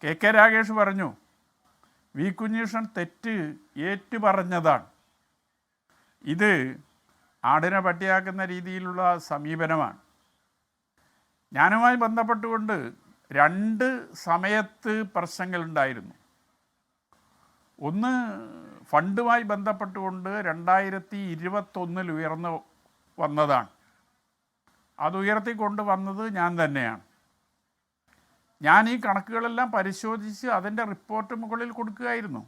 K Ragesh പറഞ്ഞു V Kunhikrishnan തെറ്റ് ഏറ്റു പറഞ്ഞതാണ്. ഇത് ആടിനെ പട്ടിയാക്കുന്ന രീതിയിലുള്ള സമീപനമാണ്. ഞാനുമായി ബന്ധപ്പെട്ടുകൊണ്ട് 2 സമയത്ത് പ്രശ്നങ്ങളുണ്ടായിരുന്നു. ഒന്ന് ഫണ്ടുമായി ബന്ധപ്പെട്ടുകൊണ്ട് 2021 ഉയർന്നു വന്നതാണ്. അത് ഉയർത്തിക്കൊണ്ട് വന്നത് ഞാൻ തന്നെയാണ്. ഞാൻ ഈ കണക്കുകളെല്ലാം പരിശോധിച്ച് അതിൻ്റെ റിപ്പോർട്ട് മുകളിൽ കൊടുക്കുകയായിരുന്നു.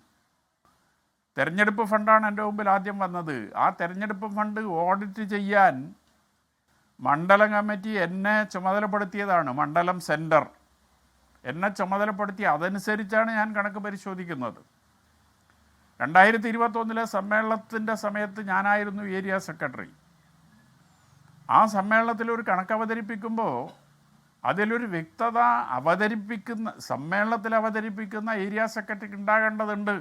തെരഞ്ഞെടുപ്പ് ഫണ്ടാണ് എൻ്റെ മുമ്പിൽ ആദ്യം വന്നത്. ആ തെരഞ്ഞെടുപ്പ് ഫണ്ട് ഓഡിറ്റ് ചെയ്യാൻ മണ്ഡലം കമ്മിറ്റി എന്നെ ചുമതലപ്പെടുത്തിയതാണ്. മണ്ഡലം സെൻറ്റർ എന്നെ ചുമതലപ്പെടുത്തി, അതനുസരിച്ചാണ് ഞാൻ കണക്ക് പരിശോധിക്കുന്നത്. 2021 സമ്മേളനത്തിൻ്റെ സമയത്ത് ഞാനായിരുന്നു ഏരിയ സെക്രട്ടറി. ആ സമ്മേളനത്തിൽ ഒരു കണക്ക് അവതരിപ്പിക്കുമ്പോൾ അതിലൊരു വ്യക്തത സമ്മേളനത്തിൽ അവതരിപ്പിക്കുന്ന ഏരിയ സെക്രട്ടറിക്ക് ഉണ്ടാകേണ്ടതുണ്ട്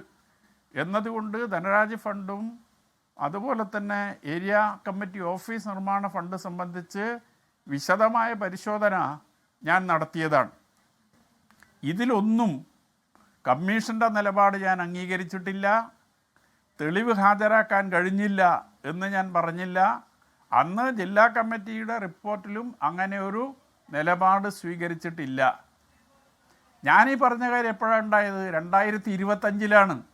എന്നതുകൊണ്ട് ധനരാജ് ഫണ്ടും അതുപോലെ തന്നെ ഏരിയ കമ്മിറ്റി ഓഫീസ് നിർമ്മാണ ഫണ്ട് സംബന്ധിച്ച് വിശദമായ പരിശോധന ഞാൻ നടത്തിയതാണ്. ഇതിലൊന്നും കമ്മീഷൻ്റെ നിലപാട് ഞാൻ അംഗീകരിച്ചിട്ടില്ല. തെളിവ് ഹാജരാക്കാൻ കഴിഞ്ഞില്ല എന്ന് ഞാൻ പറഞ്ഞില്ല. അന്ന് ജില്ലാ കമ്മിറ്റിയുടെ റിപ്പോർട്ടിലും അങ്ങനെ ഒരു നിലപാട് സ്വീകരിച്ചിട്ടില്ല. ഞാനീ പറഞ്ഞ കാര്യം എപ്പോഴാണ് ഉണ്ടായത്? 2025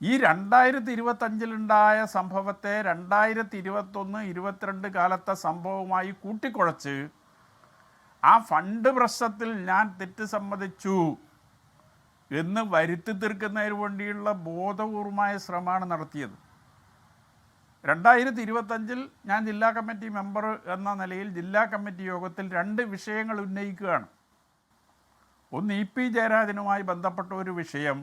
ഈ 2025 സംഭവത്തെ 2021-22 കാലത്തെ സംഭവവുമായി കൂട്ടിക്കുഴച്ച് ആ ഫണ്ട് പ്രശ്നത്തിൽ ഞാൻ തെറ്റ് സമ്മതിച്ചു എന്ന് വരുത്തി തീർക്കുന്നതിന് വേണ്ടിയുള്ള ബോധപൂർവമായ ശ്രമമാണ് നടത്തിയത്. 2025 ഞാൻ ജില്ലാ കമ്മിറ്റി മെമ്പർ എന്ന നിലയിൽ ജില്ലാ കമ്മിറ്റി യോഗത്തിൽ 2 വിഷയങ്ങൾ ഉന്നയിക്കുകയാണ്. ഒന്ന് EP ജയരാജനുമായി ബന്ധപ്പെട്ട ഒരു വിഷയം.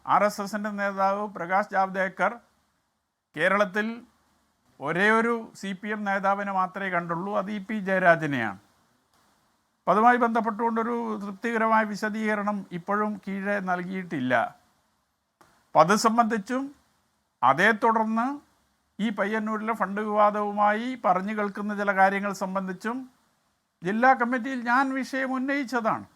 RSSൻ്റെ നേതാവ് പ്രകാശ് ജാവ്ദേക്കർ കേരളത്തിൽ ഒരേ ഒരു CPM നേതാവിനെ മാത്രമേ കണ്ടുള്ളൂ, അത് EP ജയരാജനെയാണ്. അപ്പം അതുമായി ബന്ധപ്പെട്ടുകൊണ്ടൊരു തൃപ്തികരമായ വിശദീകരണം ഇപ്പോഴും കീഴെ നൽകിയിട്ടില്ല. അപ്പം അത് സംബന്ധിച്ചും അതേ തുടർന്ന് ഈ പയ്യന്നൂരിലെ ഫണ്ട് വിവാദവുമായി പറഞ്ഞു കേൾക്കുന്ന ചില കാര്യങ്ങൾ സംബന്ധിച്ചും ജില്ലാ കമ്മിറ്റിയിൽ ഞാൻ വിഷയം ഉന്നയിച്ചതാണ്.